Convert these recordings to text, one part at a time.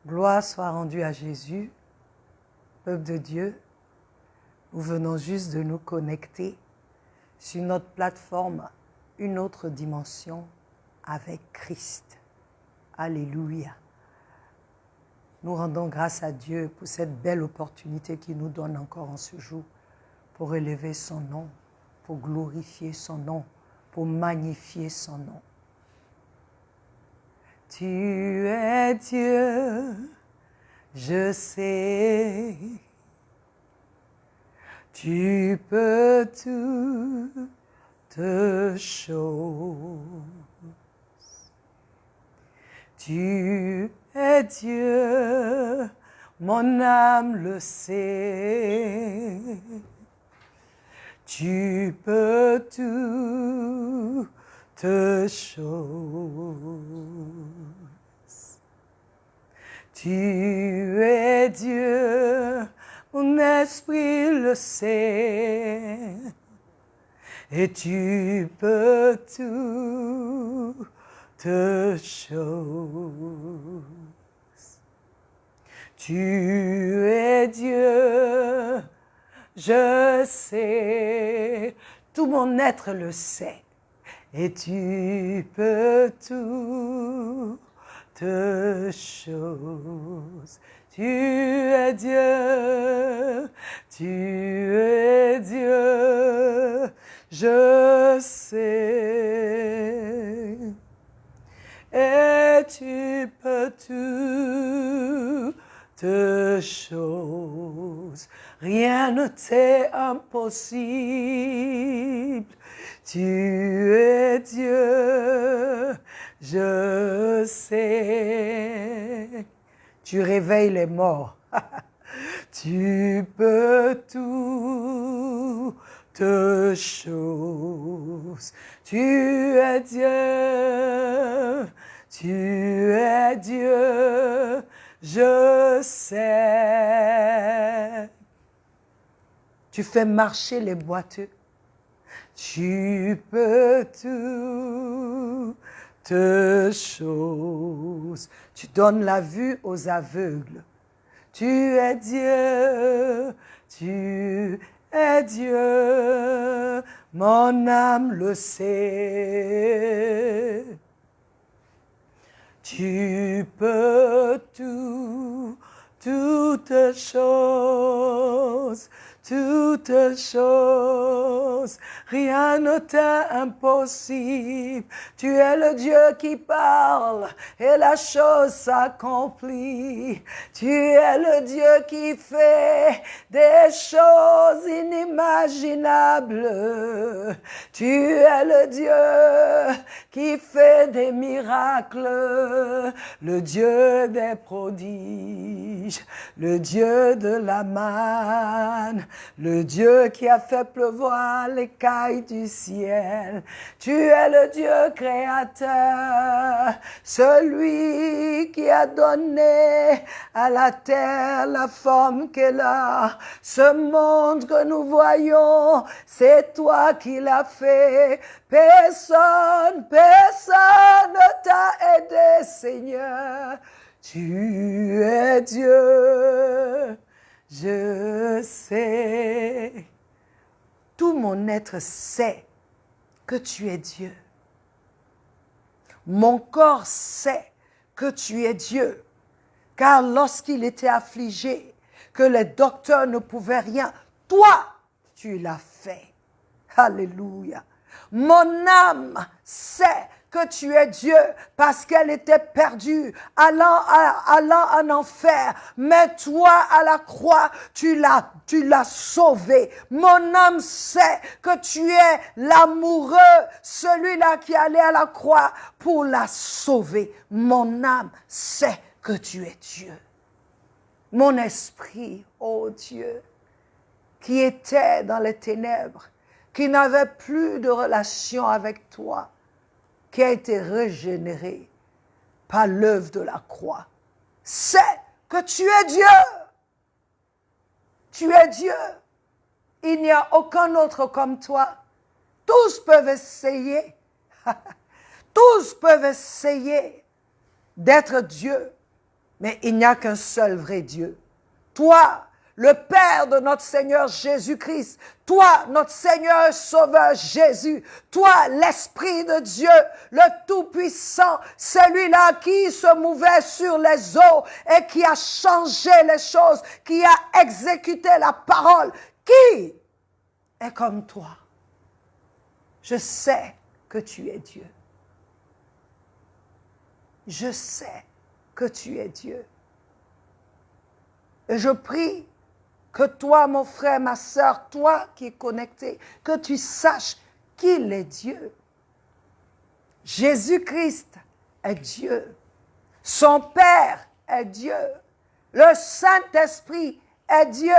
Gloire soit rendue à Jésus, peuple de Dieu. Nous venons juste de nous connecter sur notre plateforme, une autre dimension avec Christ. Alléluia. Nous rendons grâce à Dieu pour cette belle opportunité qu'il nous donne encore en ce jour pour élever son nom, pour glorifier son nom, pour magnifier son nom. Tu es Dieu, je sais, tu peux toutes choses. Tu es Dieu, mon âme le sait. Tu peux toutes choses. Tu es Dieu, mon esprit le sait. Et tu peux toutes choses. Tu es Dieu, je sais, tout mon être le sait. Et tu peux toutes choses. Tu es Dieu, tu es Dieu, je sais. Et tu peux toutes choses. Rien ne t'est impossible. Tu es Dieu, je sais. Tu réveilles les morts. Tu peux toutes choses. Tu es Dieu, tu es Dieu, je sais. Tu fais marcher les boiteux. Tu peux toutes choses. Tu donnes la vue aux aveugles. Tu es Dieu, tu es Dieu, mon âme le sait. Tu peux toutes choses. Toutes choses, rien ne t'est impossible. Tu es le Dieu qui parle et la chose s'accomplit. Tu es le Dieu qui fait des choses inimaginables. Tu es le Dieu qui fait des miracles. Le Dieu des prodiges, le Dieu de la manne. Le Dieu qui a fait pleuvoir l'écaille du ciel. Tu es le Dieu créateur, celui qui a donné à la terre la forme qu'elle a. Ce monde que nous voyons, c'est toi qui l'as fait. Personne ne t'a aidé, Seigneur. Tu es Dieu. Je sais, tout mon être sait que tu es Dieu. Mon corps sait que tu es Dieu, car lorsqu'il était affligé, que les docteurs ne pouvaient rien, toi, tu l'as fait. Alléluia. Mon âme sait que tu es Dieu parce qu'elle était perdue, allant en enfer. Mais toi, à la croix, tu l'as sauvée. Mon âme sait que tu es l'amoureux, celui-là qui allait à la croix pour la sauver. Mon âme sait que tu es Dieu. Mon esprit, oh Dieu, qui était dans les ténèbres, qui n'avait plus de relation avec toi, qui a été régénéré par l'œuvre de la croix, sait que tu es Dieu. Tu es Dieu. Il n'y a aucun autre comme toi. Tous peuvent essayer. Tous peuvent essayer d'être Dieu. Mais il n'y a qu'un seul vrai Dieu. Toi, le Père de notre Seigneur Jésus-Christ, toi, notre Seigneur et Sauveur Jésus, toi, l'Esprit de Dieu, le Tout-Puissant, celui-là qui se mouvait sur les eaux et qui a changé les choses, qui a exécuté la parole, qui est comme toi. Je sais que tu es Dieu. Je sais que tu es Dieu. Et je prie que toi, mon frère, ma sœur, toi qui es connecté, que tu saches qu'il est Dieu. Jésus-Christ est Dieu. Son Père est Dieu. Le Saint-Esprit est Dieu.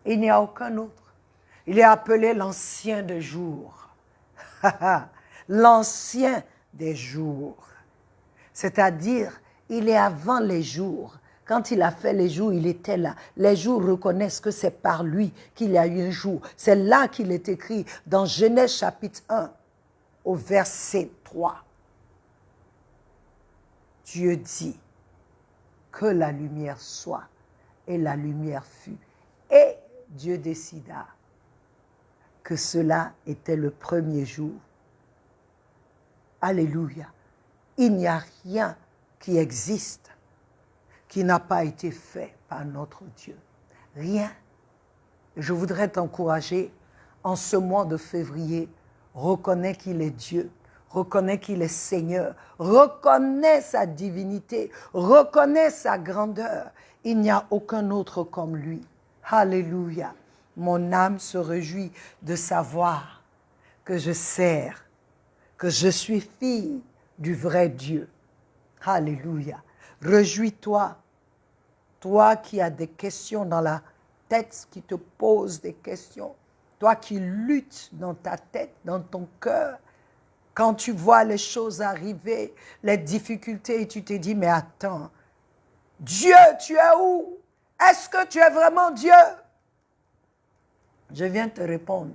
Il n'y a aucun autre. Il est appelé l'ancien des jours. L'ancien des jours. C'est-à-dire, il est avant les jours. Quand il a fait les jours, il était là. Les jours reconnaissent que c'est par lui qu'il y a eu un jour. C'est là qu'il est écrit dans Genèse chapitre 1, au verset 3. Dieu dit que la lumière soit, et la lumière fut. Et Dieu décida que cela était le premier jour. Alléluia. Il n'y a rien qui existe qui n'a pas été fait par notre Dieu. Rien. Je voudrais t'encourager en ce mois de février, reconnais qu'il est Dieu, reconnais qu'il est Seigneur, reconnais sa divinité, reconnais sa grandeur. Il n'y a aucun autre comme lui. Alléluia. Mon âme se réjouit de savoir que je sers, que je suis fille du vrai Dieu. Alléluia. Réjouis-toi, toi qui as des questions dans la tête, qui te poses des questions, toi qui luttes dans ta tête, dans ton cœur, quand tu vois les choses arriver, les difficultés, et tu te dis, mais attends, Dieu, tu es où? Est-ce que tu es vraiment Dieu? Je viens te répondre.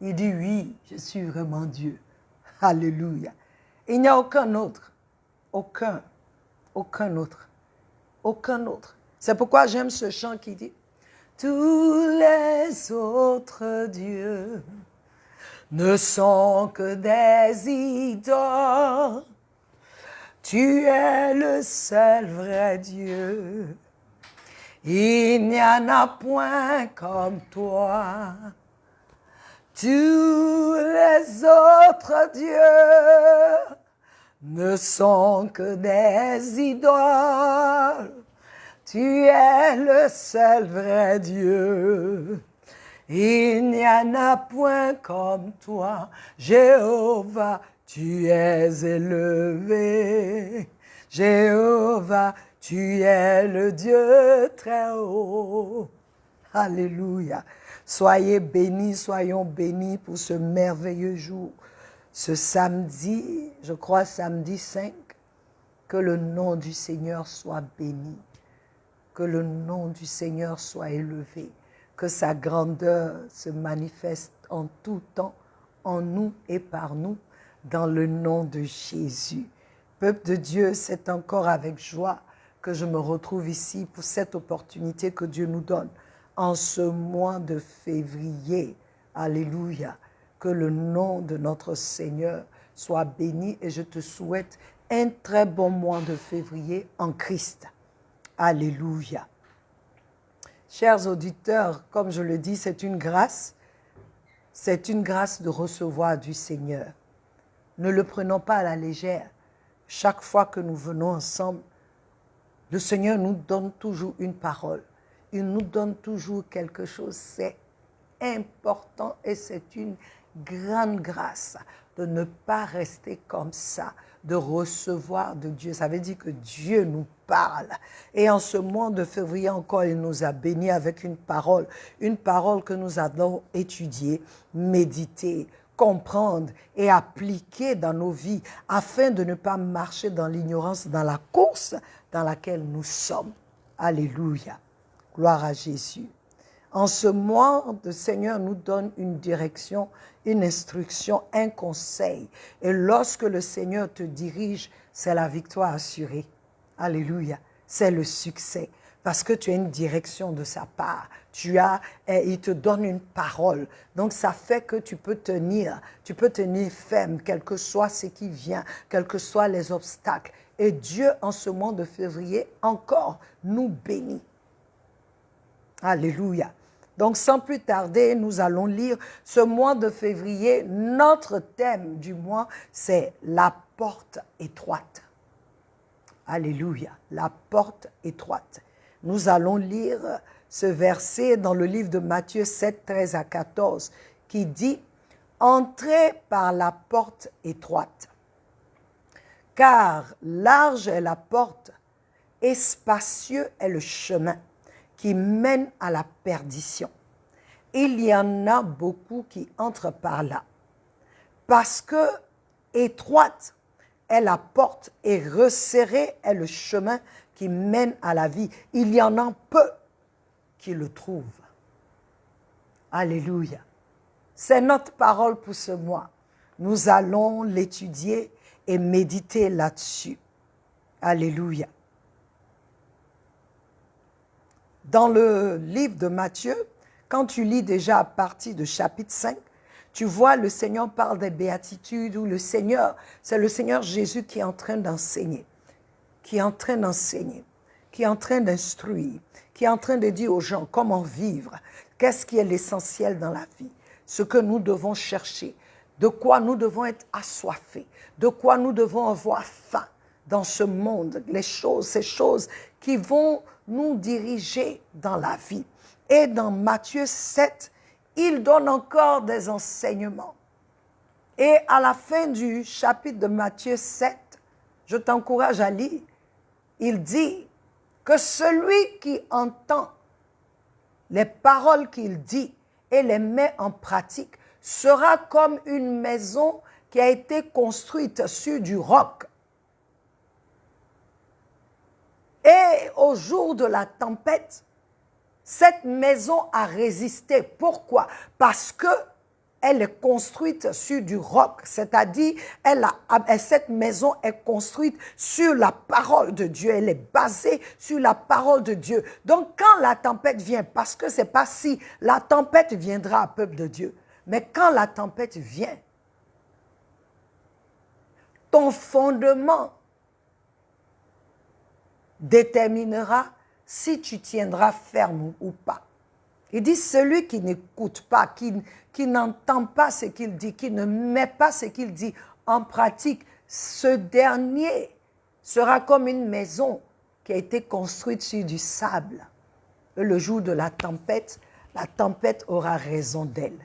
Il dit, oui, je suis vraiment Dieu. Alléluia. Il n'y a aucun autre. Aucun autre. Aucun autre. C'est pourquoi j'aime ce chant qui dit « Tous les autres dieux ne sont que des idoles. Tu es le seul vrai Dieu. Il n'y en a point comme toi. Tous les autres dieux ne sont que des idoles. Tu es le seul vrai Dieu. Il n'y en a point comme toi. Jéhovah, tu es élevé. Jéhovah, tu es le Dieu très haut. Alléluia. Soyez bénis, soyons bénis pour ce merveilleux jour. Ce samedi, je crois samedi 5, que le nom du Seigneur soit béni, que le nom du Seigneur soit élevé, que sa grandeur se manifeste en tout temps, en nous et par nous, dans le nom de Jésus. Peuple de Dieu, c'est encore avec joie que je me retrouve ici pour cette opportunité que Dieu nous donne en ce mois de février. Alléluia. Que le nom de notre Seigneur soit béni et je te souhaite un très bon mois de février en Christ. Alléluia. Chers auditeurs, comme je le dis, c'est une grâce de recevoir du Seigneur. Ne le prenons pas à la légère. Chaque fois que nous venons ensemble, le Seigneur nous donne toujours une parole. Il nous donne toujours quelque chose. C'est important et c'est une grande grâce de ne pas rester comme ça, de recevoir de Dieu. Ça veut dire que Dieu nous parle. Et en ce mois de février encore, il nous a bénis avec une parole que nous allons étudier, méditer, comprendre et appliquer dans nos vies afin de ne pas marcher dans l'ignorance, dans la course dans laquelle nous sommes. Alléluia. Gloire à Jésus. En ce mois, le Seigneur nous donne une direction, une instruction, un conseil. Et lorsque le Seigneur te dirige, c'est la victoire assurée. Alléluia. C'est le succès. Parce que tu as une direction de sa part. Il te donne une parole. Donc ça fait que tu peux tenir ferme, quel que soit ce qui vient, quels que soient les obstacles. Et Dieu, en ce mois de février, encore nous bénit. Alléluia. Donc sans plus tarder, nous allons lire ce mois de février. Notre thème du mois, c'est la porte étroite. Alléluia, la porte étroite. Nous allons lire ce verset dans le livre de Matthieu 7, 13 à 14, qui dit « Entrez par la porte étroite, car large est la porte et spacieux est le chemin qui mène à la perdition. Il y en a beaucoup qui entrent par là, parce que étroite est la porte et resserré est le chemin qui mène à la vie. Il y en a peu qui le trouvent. » Alléluia. C'est notre parole pour ce mois. Nous allons l'étudier et méditer là-dessus. Alléluia. Dans le livre de Matthieu, quand tu lis déjà à partir de chapitre 5, tu vois, le Seigneur parle des béatitudes où c'est le Seigneur Jésus qui est en train d'enseigner, qui est en train d'instruire, qui est en train de dire aux gens comment vivre, qu'est-ce qui est l'essentiel dans la vie, ce que nous devons chercher, de quoi nous devons être assoiffés, de quoi nous devons avoir faim dans ce monde, ces choses qui vont nous diriger dans la vie. Et dans Matthieu 7, il donne encore des enseignements. Et à la fin du chapitre de Matthieu 7, je t'encourage à lire, il dit que celui qui entend les paroles qu'il dit et les met en pratique sera comme une maison qui a été construite sur du roc. Et au jour de la tempête, cette maison a résisté. Pourquoi? Parce que elle est construite sur du roc, c'est-à-dire cette maison est construite sur la parole de Dieu, elle est basée sur la parole de Dieu. Donc quand la tempête vient, parce que c'est pas si la tempête viendra au peuple de Dieu, mais quand la tempête vient, ton fondement déterminera si tu tiendras ferme ou pas. Il dit, celui qui n'écoute pas, qui n'entend pas ce qu'il dit, qui ne met pas ce qu'il dit en pratique, ce dernier sera comme une maison qui a été construite sur du sable. Et le jour de la tempête aura raison d'elle.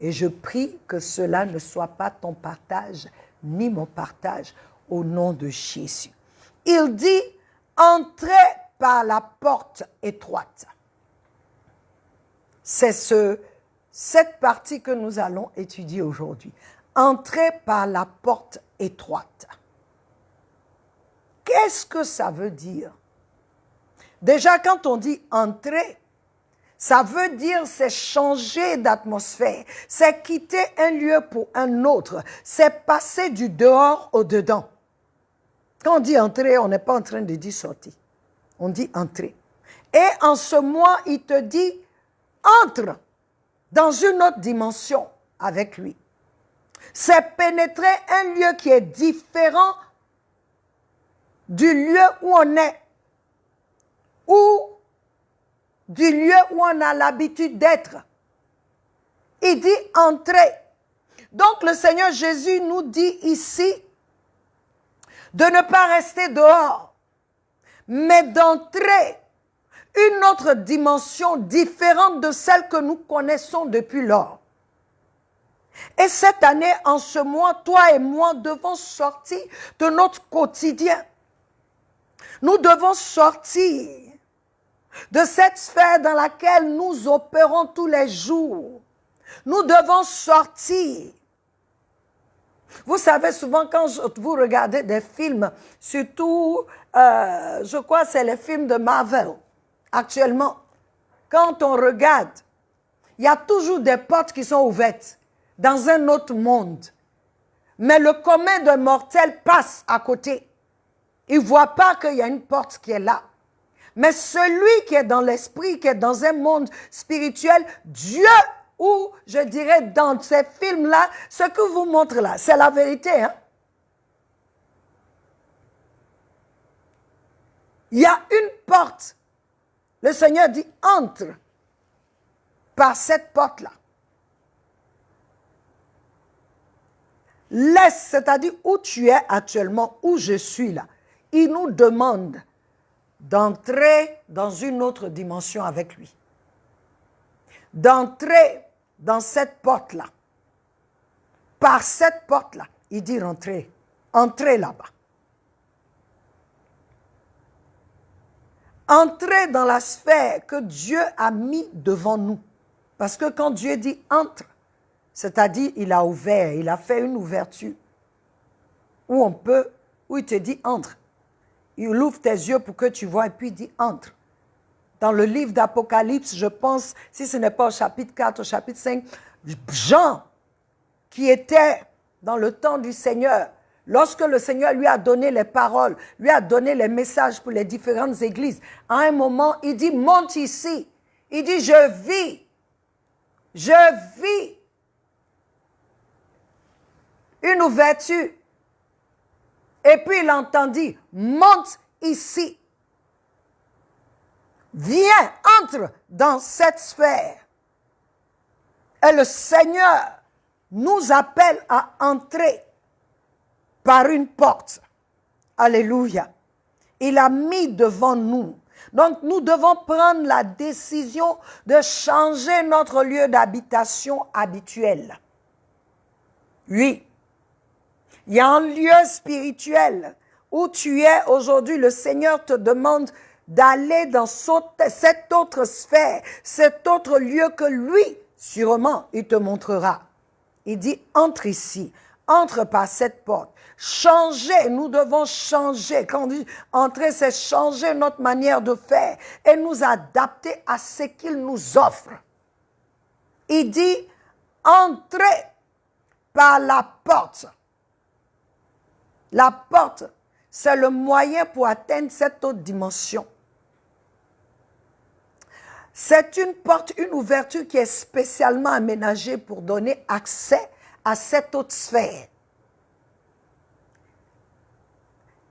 Et je prie que cela ne soit pas ton partage, ni mon partage, au nom de Jésus. Il dit, entrez par la porte étroite. C'est cette partie que nous allons étudier aujourd'hui. Entrez par la porte étroite. Qu'est-ce que ça veut dire? Déjà, quand on dit entrer, ça veut dire c'est changer d'atmosphère, c'est quitter un lieu pour un autre, c'est passer du dehors au dedans. Quand on dit entrer, on n'est pas en train de dire sortir. On dit entrer. Et en ce mois, il te dit entre dans une autre dimension avec lui. C'est pénétrer un lieu qui est différent du lieu où on est, ou du lieu où on a l'habitude d'être. Il dit entrer. Donc le Seigneur Jésus nous dit ici de ne pas rester dehors, mais d'entrer une autre dimension différente de celle que nous connaissons depuis lors. Et cette année, en ce mois, toi et moi devons sortir de notre quotidien. Nous devons sortir de cette sphère dans laquelle nous opérons tous les jours. Nous devons sortir. Vous savez, souvent quand vous regardez des films, surtout, je crois que c'est les films de Marvel, actuellement, quand on regarde, il y a toujours des portes qui sont ouvertes dans un autre monde. Mais le commun des mortels passe à côté. Il ne voit pas qu'il y a une porte qui est là. Mais celui qui est dans l'esprit, qui est dans un monde spirituel, Dieu, ou je dirais dans ces films-là, ce que vous montre là, c'est la vérité. Hein? Il y a une porte. Le Seigneur dit, entre par cette porte-là. Laisse, c'est-à-dire où tu es actuellement, où je suis là. Il nous demande d'entrer dans une autre dimension avec lui. D'entrer dans cette porte-là. Par cette porte-là. Il dit rentrez. Entrez là-bas. Entrez dans la sphère que Dieu a mis devant nous. Parce que quand Dieu dit entre, c'est-à-dire il a ouvert, il a fait une ouverture. Où il te dit entre. Il ouvre tes yeux pour que tu vois et puis il dit entre. Dans le livre d'Apocalypse, je pense, si ce n'est pas au chapitre 4, au chapitre 5, Jean, qui était dans le temps du Seigneur, lorsque le Seigneur lui a donné les paroles, lui a donné les messages pour les différentes églises, à un moment, il dit, monte ici. Il dit, je vis une ouverture. Et puis il entendit, monte ici. Viens, entre dans cette sphère. Et le Seigneur nous appelle à entrer par une porte. Alléluia. Il a mis devant nous. Donc nous devons prendre la décision de changer notre lieu d'habitation habituel. Oui. Il y a un lieu spirituel où tu es aujourd'hui. Le Seigneur te demande d'aller dans cette autre sphère, cet autre lieu que lui, sûrement, il te montrera. Il dit, entre ici, entre par cette porte. Changer, nous devons changer. Quand on dit entrer, c'est changer notre manière de faire et nous adapter à ce qu'il nous offre. Il dit, entrez par la porte. La porte, c'est le moyen pour atteindre cette autre dimension. C'est une porte, une ouverture qui est spécialement aménagée pour donner accès à cette autre sphère.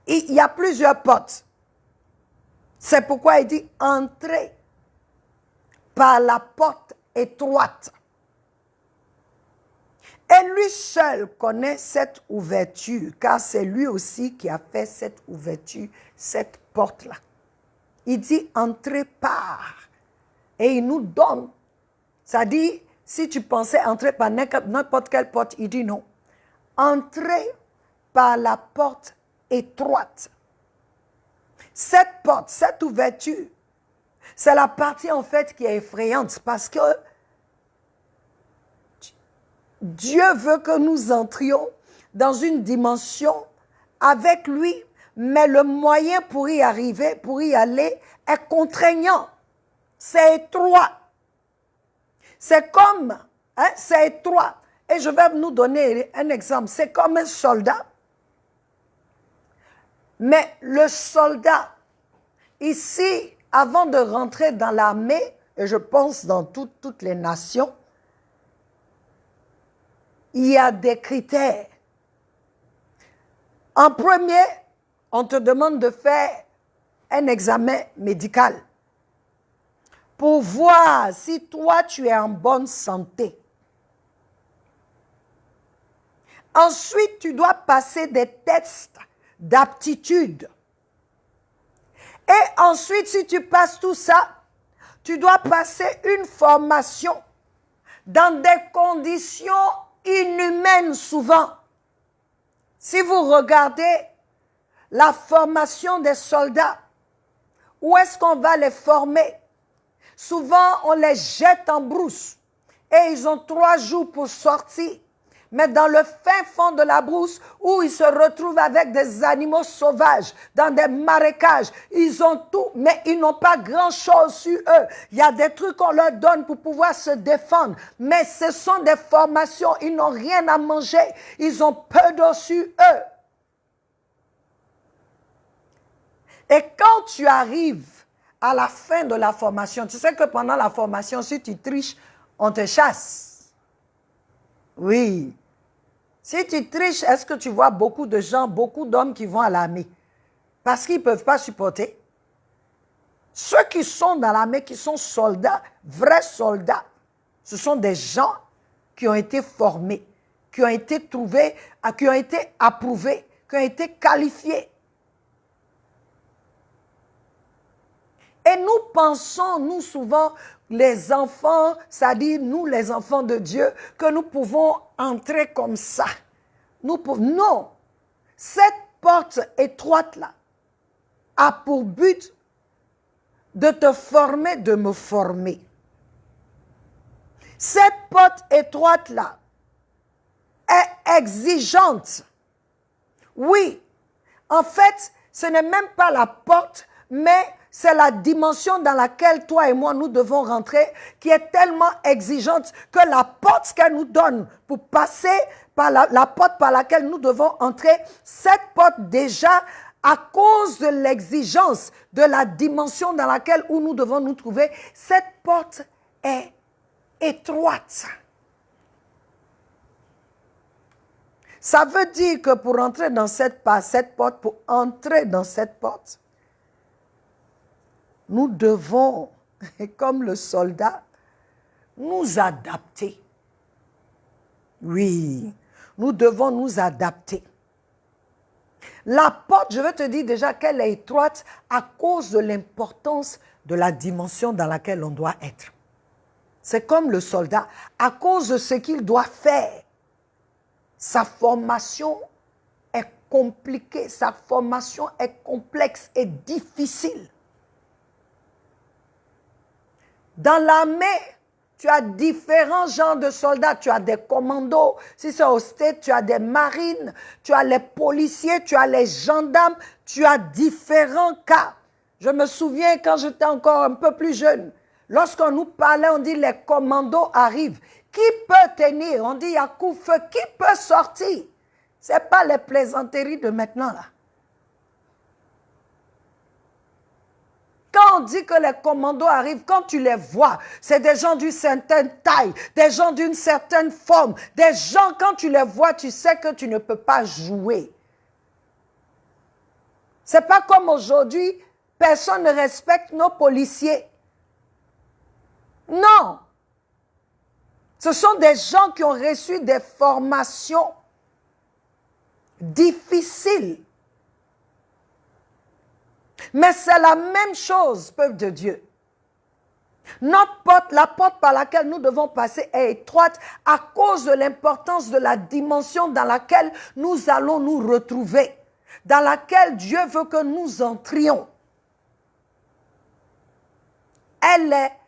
Il y a plusieurs portes. C'est pourquoi il dit entrez par la porte étroite. Et lui seul connaît cette ouverture, car c'est lui aussi qui a fait cette ouverture, cette porte-là. Il dit entrez par. Et il nous donne. Ça dit, si tu pensais entrer par n'importe quelle porte, il dit non. Entrez par la porte étroite. Cette porte, cette ouverture, c'est la partie en fait qui est effrayante parce que Dieu veut que nous entrions dans une dimension avec lui, mais le moyen pour y arriver, pour y aller, est contraignant. C'est étroit. C'est comme, c'est étroit. Et je vais nous donner un exemple. C'est comme un soldat. Mais le soldat, ici, avant de rentrer dans l'armée, et je pense dans toutes les nations, il y a des critères. En premier, on te demande de faire un examen médical pour voir si toi, tu es en bonne santé. Ensuite, tu dois passer des tests d'aptitude. Et ensuite, si tu passes tout ça, tu dois passer une formation dans des conditions inhumaines souvent. Si vous regardez la formation des soldats, où est-ce qu'on va les former? Souvent, on les jette en brousse et ils ont 3 jours pour sortir. Mais dans le fin fond de la brousse, où ils se retrouvent avec des animaux sauvages, dans des marécages, ils ont tout, mais ils n'ont pas grand-chose sur eux. Il y a des trucs qu'on leur donne pour pouvoir se défendre, mais ce sont des formations, ils n'ont rien à manger, ils ont peu d'eau sur eux. Et quand tu arrives à la fin de la formation, tu sais que pendant la formation, si tu triches, on te chasse. Oui. Si tu triches, est-ce que tu vois beaucoup de gens, beaucoup d'hommes qui vont à l'armée? Parce qu'ils ne peuvent pas supporter. Ceux qui sont dans l'armée, qui sont soldats, vrais soldats, ce sont des gens qui ont été formés, qui ont été trouvés, qui ont été approuvés, qui ont été qualifiés. Et nous pensons, nous souvent, les enfants, c'est-à-dire nous les enfants de Dieu, que nous pouvons entrer comme ça. Non, cette porte étroite-là a pour but de te former, de me former. Cette porte étroite-là est exigeante. Oui, en fait, ce n'est même pas la porte, mais c'est la dimension dans laquelle toi et moi, nous devons rentrer, qui est tellement exigeante que la porte qu'elle nous donne pour passer par la porte par laquelle nous devons entrer, cette porte déjà, à cause de l'exigence de la dimension dans laquelle où nous devons nous trouver, cette porte est étroite. Ça veut dire que pour entrer dans cette porte, pour entrer dans cette porte, nous devons, comme le soldat, nous adapter. Oui, nous devons nous adapter. La porte, je veux te dire déjà qu'elle est étroite à cause de l'importance de la dimension dans laquelle on doit être. C'est comme le soldat, à cause de ce qu'il doit faire. Sa formation est compliquée, sa formation est complexe et difficile. Dans l'armée, tu as différents genres de soldats. Tu as des commandos. Si c'est au States, tu as des marines. Tu as les policiers. Tu as les gendarmes. Tu as différents cas. Je me souviens quand j'étais encore un peu plus jeune. Lorsqu'on nous parlait, on dit les commandos arrivent. Qui peut tenir? On dit il y a coup-feu. Qui peut sortir? Ce n'est pas les plaisanteries de maintenant là. Quand on dit que les commandos arrivent, quand tu les vois, c'est des gens d'une certaine taille, des gens d'une certaine forme, des gens, quand tu les vois, tu sais que tu ne peux pas jouer. Ce n'est pas comme aujourd'hui, personne ne respecte nos policiers. Non. Ce sont des gens qui ont reçu des formations difficiles. Mais c'est la même chose, peuple de Dieu. Notre porte, la porte par laquelle nous devons passer est étroite à cause de l'importance de la dimension dans laquelle nous allons nous retrouver, dans laquelle Dieu veut que nous entrions.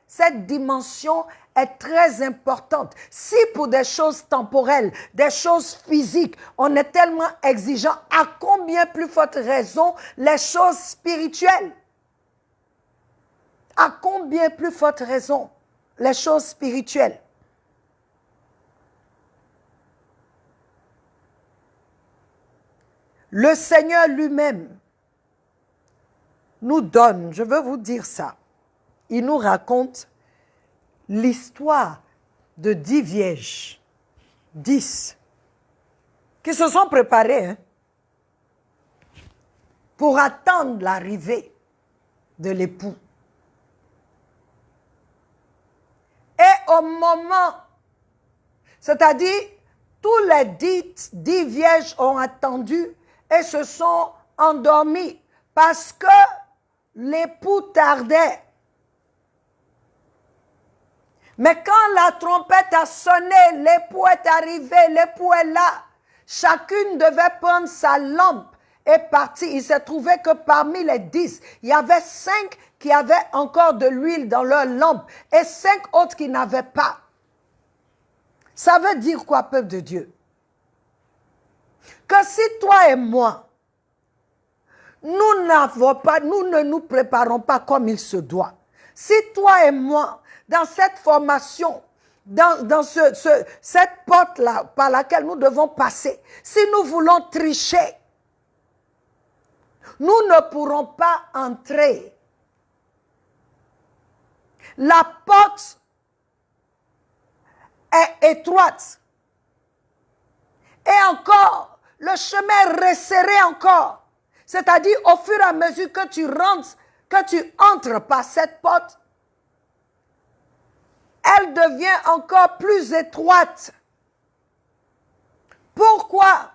Cette dimension est très importante. Si pour des choses temporelles, des choses physiques, on est tellement exigeant, à combien plus forte raison les choses spirituelles? À combien plus forte raison les choses spirituelles? Le Seigneur lui-même nous donne, je veux vous dire ça, il nous raconte l'histoire de 10 vierges, 10, qui se sont préparées pour attendre l'arrivée de l'époux. Et au moment, c'est-à-dire, tous les 10 vierges ont attendu et se sont endormis parce que l'époux tardait. Mais quand la trompette a sonné, l'époux est arrivé, l'époux est là. Chacune devait prendre sa lampe et partir. Il s'est trouvé que parmi les 10, il y avait 5 qui avaient encore de l'huile dans leur lampe et 5 autres qui n'avaient pas. Ça veut dire quoi, peuple de Dieu? Que si toi et moi, nous ne nous préparons pas comme il se doit. Si toi et moi, dans cette formation, dans cette porte-là par laquelle nous devons passer, si nous voulons tricher, nous ne pourrons pas entrer. La porte est étroite. Et encore, le chemin est resserré encore. C'est-à-dire, au fur et à mesure que tu rentres, que tu entres par cette porte, elle devient encore plus étroite. Pourquoi?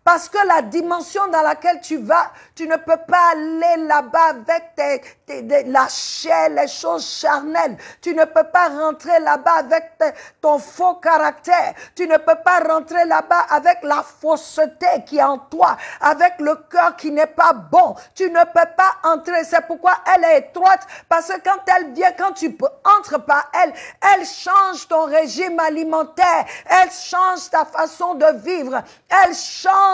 Parce que la dimension dans laquelle tu vas, tu ne peux pas aller là-bas avec la chair, les choses charnelles. Tu ne peux pas rentrer là-bas avec ton faux caractère. Tu ne peux pas rentrer là-bas avec la fausseté qui est en toi, avec le cœur qui n'est pas bon. Tu ne peux pas entrer. C'est pourquoi elle est étroite. Parce que quand elle vient, quand tu entres par elle, elle change ton régime alimentaire. Elle change ta façon de vivre. Elle change.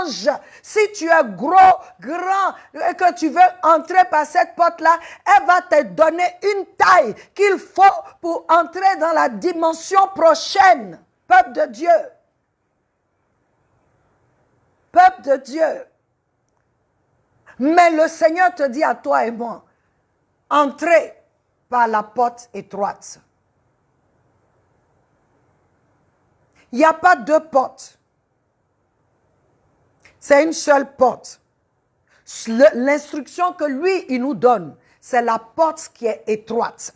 Si tu es gros, grand, et que tu veux entrer par cette porte-là, elle va te donner une taille qu'il faut pour entrer dans la dimension prochaine. Peuple de Dieu. Peuple de Dieu. Mais le Seigneur te dit à toi et moi, entrez par la porte étroite. Il n'y a pas deux portes. C'est une seule porte. L'instruction que lui, il nous donne, c'est la porte qui est étroite.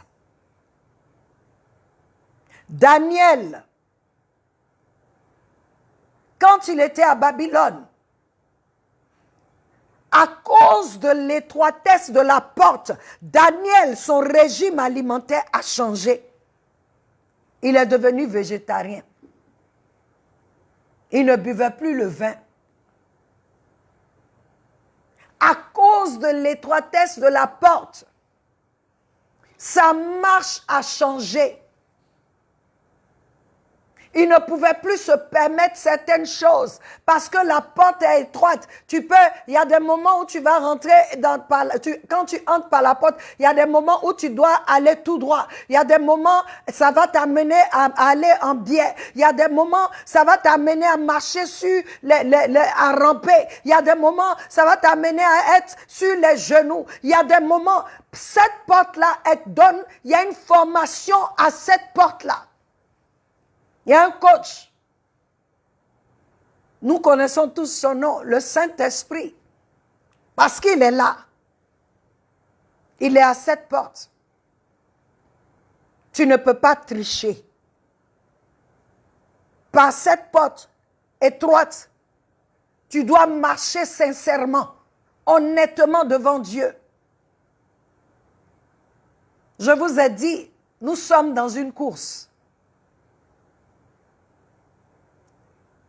Daniel, quand il était à Babylone, à cause de l'étroitesse de la porte, Daniel, son régime alimentaire a changé. Il est devenu végétarien. Il ne buvait plus le vin. À cause de l'étroitesse de la porte, sa marche a changé. Il ne pouvait plus se permettre certaines choses parce que la porte est étroite. Il y a des moments où tu vas rentrer quand tu entres par la porte, il y a des moments où tu dois aller tout droit. Il y a des moments, ça va t'amener à aller en biais. Il y a des moments, ça va t'amener à marcher à ramper. Il y a des moments, ça va t'amener à être sur les genoux. Il y a des moments, cette porte-là, il y a une formation à cette porte-là. Il y a un coach. Nous connaissons tous son nom, le Saint-Esprit. Parce qu'il est là. Il est à cette porte. Tu ne peux pas tricher. Par cette porte étroite, tu dois marcher sincèrement, honnêtement devant Dieu. Je vous ai dit, nous sommes dans une course.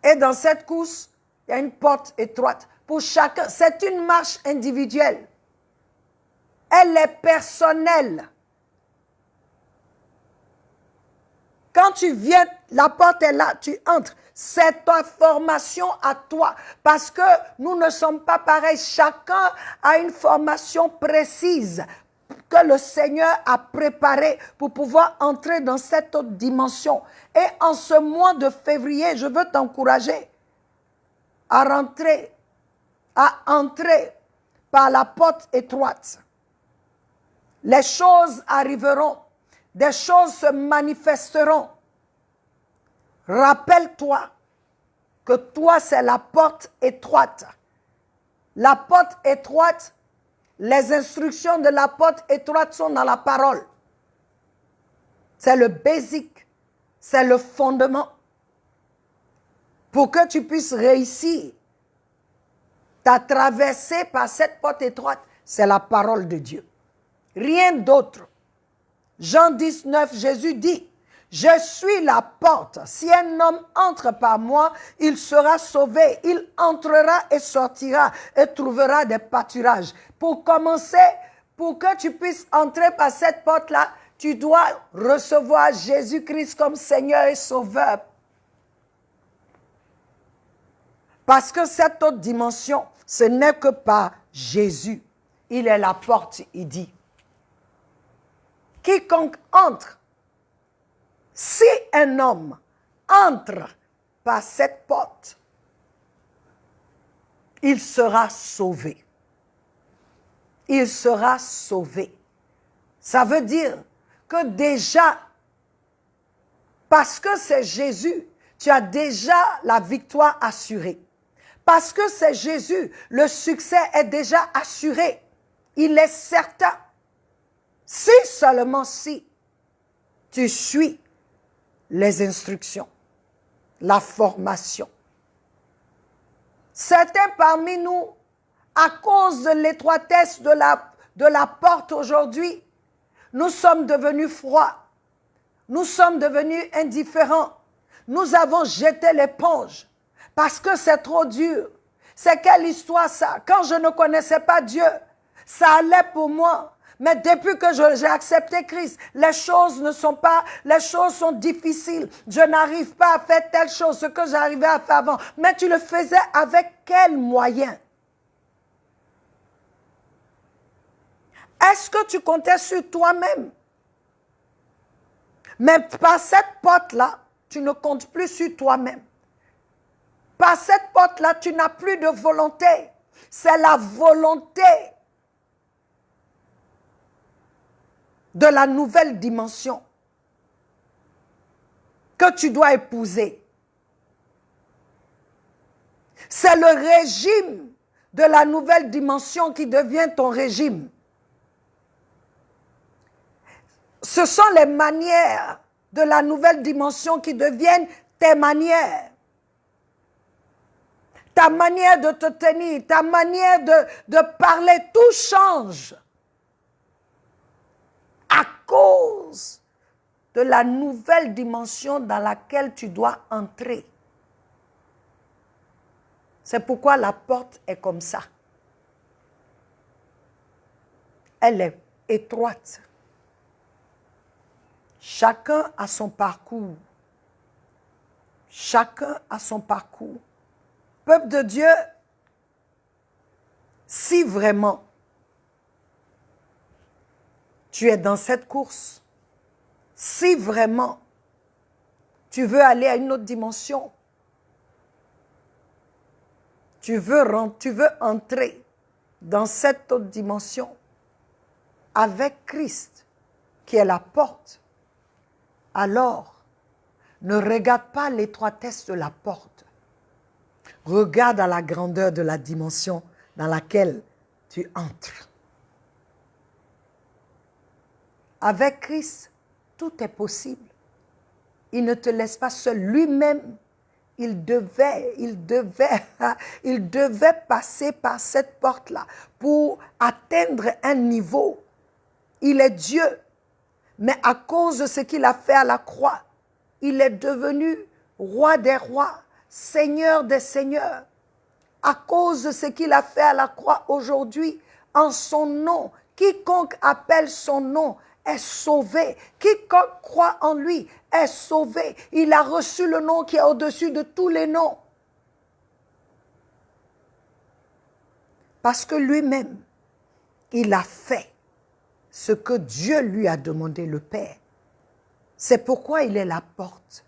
Et dans cette course, il y a une porte étroite. Pour chacun, c'est une marche individuelle. Elle est personnelle. Quand tu viens, la porte est là, tu entres. C'est ta formation à toi. Parce que nous ne sommes pas pareils. Chacun a une formation précise que le Seigneur a préparée pour pouvoir entrer dans cette autre dimension. Et en ce mois de février, je veux t'encourager à entrer par la porte étroite. Les choses arriveront, des choses se manifesteront. Rappelle-toi que toi, c'est la porte étroite. La porte étroite, les instructions de la porte étroite sont dans la parole. C'est le basic, c'est le fondement. Pour que tu puisses réussir ta traversée par cette porte étroite, c'est la parole de Dieu. Rien d'autre. Jean 19, Jésus dit, « Je suis la porte. Si un homme entre par moi, il sera sauvé. Il entrera et sortira et trouvera des pâturages. » Pour commencer, pour que tu puisses entrer par cette porte-là, tu dois recevoir Jésus-Christ comme Seigneur et Sauveur. Parce que cette autre dimension, ce n'est que par Jésus. Il est la porte, il dit. Quiconque entre, si un homme entre par cette porte, il sera sauvé. il sera sauvé. Ça veut dire que déjà, parce que c'est Jésus, tu as déjà la victoire assurée. Parce que c'est Jésus, le succès est déjà assuré. Il est certain. Si seulement si tu suis les instructions, la formation. Certains parmi nous, à cause de l'étroitesse de la porte aujourd'hui, nous sommes devenus froids. Nous sommes devenus indifférents. Nous avons jeté l'éponge parce que c'est trop dur. C'est quelle histoire ça? Quand je ne connaissais pas Dieu, ça allait pour moi. Mais depuis que j'ai accepté Christ, les choses sont difficiles. Je n'arrive pas à faire telle chose, ce que j'arrivais à faire avant. Mais tu le faisais avec quels moyens? Est-ce que tu comptais sur toi-même? Mais par cette porte-là, tu ne comptes plus sur toi-même. Par cette porte-là, tu n'as plus de volonté. C'est la volonté de la nouvelle dimension que tu dois épouser. C'est le régime de la nouvelle dimension qui devient ton régime. Ce sont les manières de la nouvelle dimension qui deviennent tes manières. Ta manière de te tenir, ta manière de parler, tout change. À cause de la nouvelle dimension dans laquelle tu dois entrer. C'est pourquoi la porte est comme ça. Elle est étroite. Chacun a son parcours. Chacun a son parcours. Peuple de Dieu, si vraiment tu es dans cette course, si vraiment tu veux aller à une autre dimension, tu veux entrer dans cette autre dimension avec Christ, qui est la porte, alors ne regarde pas l'étroitesse de la porte. Regarde à la grandeur de la dimension dans laquelle tu entres. Avec Christ, tout est possible. Il ne te laisse pas seul. Lui-même, il devait passer par cette porte-là pour atteindre un niveau. Il est Dieu, mais à cause de ce qu'il a fait à la croix, il est devenu roi des rois, Seigneur des seigneurs. À cause de ce qu'il a fait à la croix aujourd'hui, en son nom, quiconque appelle son nom est sauvé. Quiconque croit en lui est sauvé. Il a reçu le nom qui est au-dessus de tous les noms. Parce que lui-même, il a fait ce que Dieu lui a demandé, le Père. C'est pourquoi il est la porte.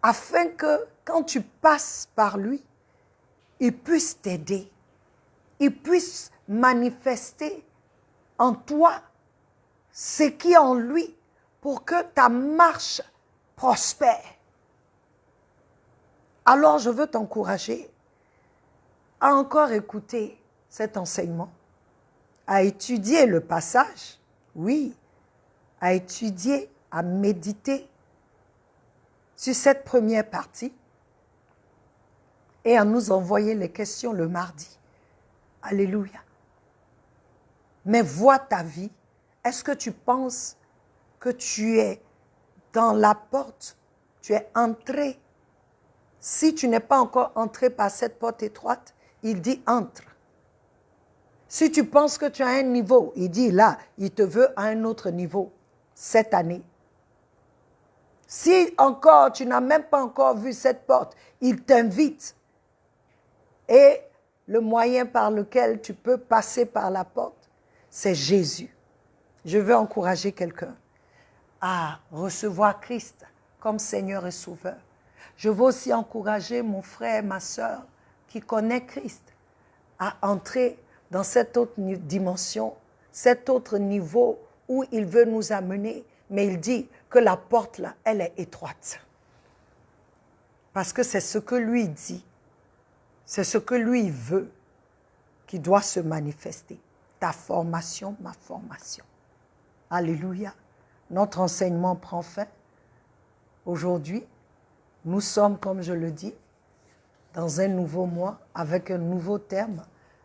Afin que quand tu passes par lui, il puisse t'aider. Il puisse manifester en toi ce qui est en lui pour que ta marche prospère. Alors je veux t'encourager à encore écouter cet enseignement, à étudier le passage, oui, à étudier, à méditer sur cette première partie et à nous envoyer les questions le mardi. Alléluia. Mais vois ta vie. Est-ce que tu penses que tu es dans la porte? Tu es entré. Si tu n'es pas encore entré par cette porte étroite, il dit entre. Si tu penses que tu as un niveau, il dit là, il te veut à un autre niveau cette année. Si encore tu n'as même pas encore vu cette porte, il t'invite. Et le moyen par lequel tu peux passer par la porte, c'est Jésus. Je veux encourager quelqu'un à recevoir Christ comme Seigneur et Sauveur. Je veux aussi encourager mon frère et ma soeur qui connaissent Christ à entrer dans cette autre dimension, cet autre niveau où il veut nous amener. Mais il dit que la porte là, elle est étroite. Parce que c'est ce que lui dit, c'est ce que lui veut qui doit se manifester. Ta formation, ma formation. Alléluia. Notre enseignement prend fin. Aujourd'hui, nous sommes, comme je le dis, dans un nouveau mois, avec un nouveau terme,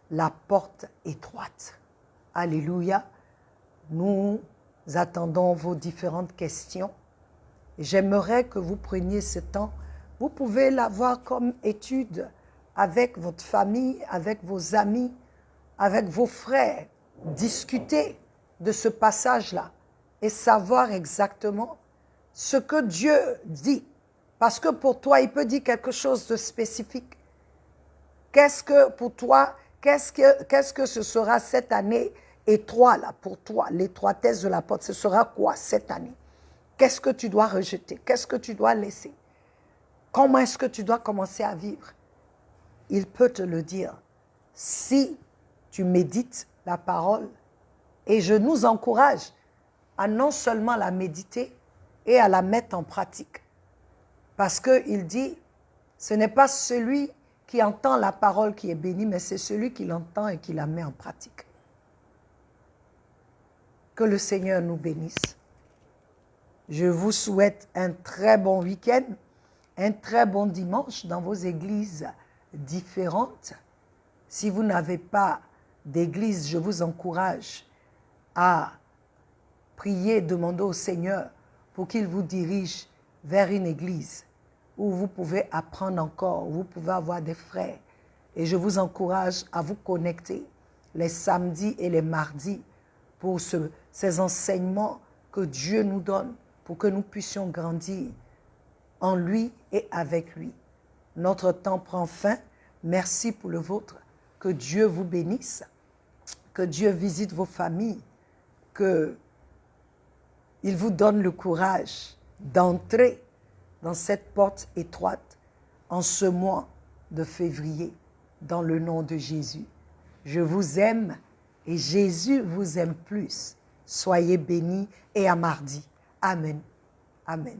la porte étroite. Alléluia. Nous attendons vos différentes questions. J'aimerais que vous preniez ce temps. Vous pouvez l'avoir comme étude avec votre famille, avec vos amis, avec vos frères. Discuter de ce passage-là et savoir exactement ce que Dieu dit. Parce que pour toi, il peut dire quelque chose de spécifique. Qu'est-ce que pour toi, qu'est-ce que ce sera cette année étroite là pour toi, l'étroitesse de la porte, ce sera quoi cette année? Qu'est-ce que tu dois rejeter? Qu'est-ce que tu dois laisser? Comment est-ce que tu dois commencer à vivre? Il peut te le dire si tu médites la parole. Et je nous encourage à non seulement la méditer et à la mettre en pratique. Parce qu'il dit, ce n'est pas celui qui entend la parole qui est béni, mais c'est celui qui l'entend et qui la met en pratique. Que le Seigneur nous bénisse. Je vous souhaite un très bon week-end, un très bon dimanche dans vos églises différentes. Si vous n'avez pas d'église, je vous encourage à prier, demander au Seigneur pour qu'il vous dirige vers une église où vous pouvez apprendre encore, où vous pouvez avoir des frères. Et je vous encourage à vous connecter les samedis et les mardis pour ces enseignements que Dieu nous donne pour que nous puissions grandir en lui et avec lui. Notre temps prend fin. Merci pour le vôtre. Que Dieu vous bénisse. Que Dieu visite vos familles. Qu'il vous donne le courage d'entrer dans cette porte étroite en ce mois de février, dans le nom de Jésus. Je vous aime et Jésus vous aime plus. Soyez bénis et à mardi. Amen. Amen.